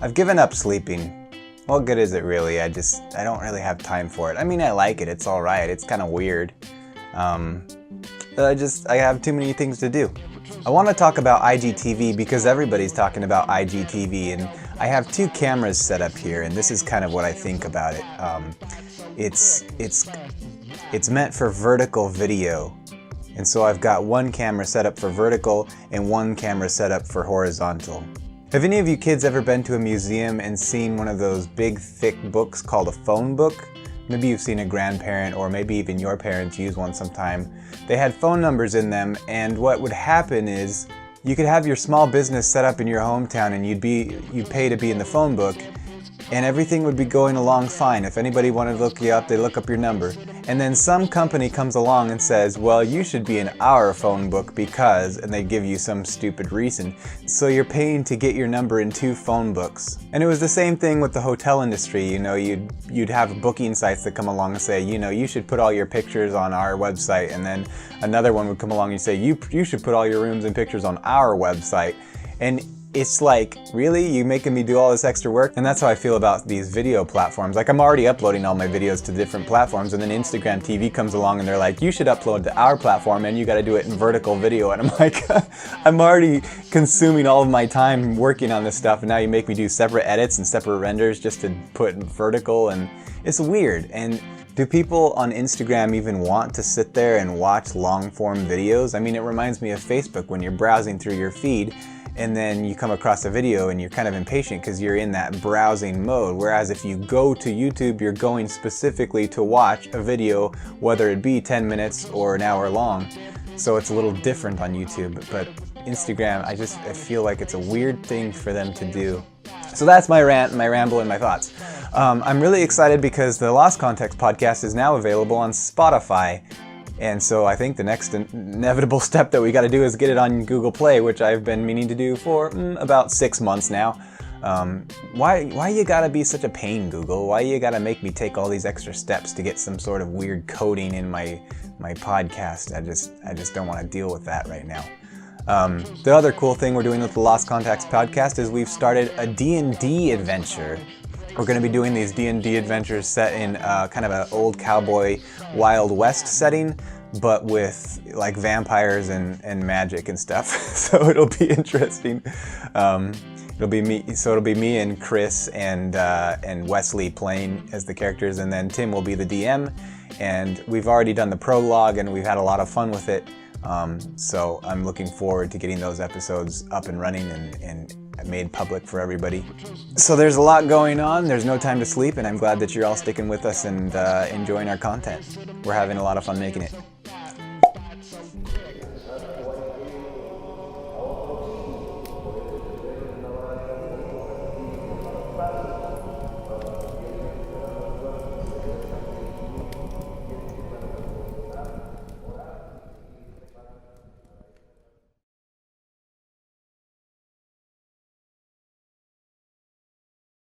I've given up sleeping. What good is it really? I don't really have time for it. I mean, I like it. It's alright. It's kind of weird. I have too many things to do. I want to talk about IGTV because everybody's talking about IGTV, and I have two cameras set up here, and this is kind of what I think about it. It's meant for vertical video, and so I've got one camera set up for vertical and one camera set up for horizontal. Have any of you kids ever been to a museum and seen one of those big thick books called a phone book? Maybe you've seen a grandparent or maybe even your parents use one sometime. They had phone numbers in them, and what would happen is you could have your small business set up in your hometown and you'd pay to be in the phone book, and everything would be going along fine. If anybody wanted to look you up, they look up your number. And then some company comes along and says, well, you should be in our phone book because, and they give you some stupid reason. So you're paying to get your number in two phone books. And it was the same thing with the hotel industry. You know, you'd have booking sites that come along and say, you know, you should put all your pictures on our website. And then another one would come along and say, you should put all your rooms and pictures on our website. And it's like, really? You making me do all this extra work? And that's how I feel about these video platforms. Like, I'm already uploading all my videos to different platforms, and then Instagram TV comes along and they're like, you should upload to our platform and you gotta do it in vertical video. And I'm like, I'm already consuming all of my time working on this stuff, and now you make me do separate edits and separate renders just to put in vertical, and it's weird. And do people on Instagram even want to sit there and watch long form videos? I mean, it reminds me of Facebook when you're browsing through your feed and then you come across a video and you're kind of impatient because you're in that browsing mode. Whereas if you go to YouTube, you're going specifically to watch a video, whether it be 10 minutes or an hour long. So it's a little different on YouTube. But Instagram, I feel like it's a weird thing for them to do. So that's my rant, my ramble, and my thoughts. I'm really excited because the Lost Context podcast is now available on Spotify. And so I think the next inevitable step that we got to do is get it on Google Play, which I've been meaning to do for about 6 months now. Why you gotta be such a pain, Google? Why you gotta make me take all these extra steps to get some sort of weird coding in my podcast? I just don't want to deal with that right now. The other cool thing we're doing with the Lost Contacts podcast is we've started a D&D adventure. We're going to be doing these D&D adventures set in kind of an old cowboy Wild West setting, but with like vampires and magic and stuff. So it'll be interesting. It'll be me and Chris and Wesley playing as the characters, and then Tim will be the DM. And we've already done the prologue and we've had a lot of fun with it. So I'm looking forward to getting those episodes up and running and made public for everybody. So there's a lot going on. There's no time to sleep, and I'm glad that you're all sticking with us and enjoying our content. We're having a lot of fun making it.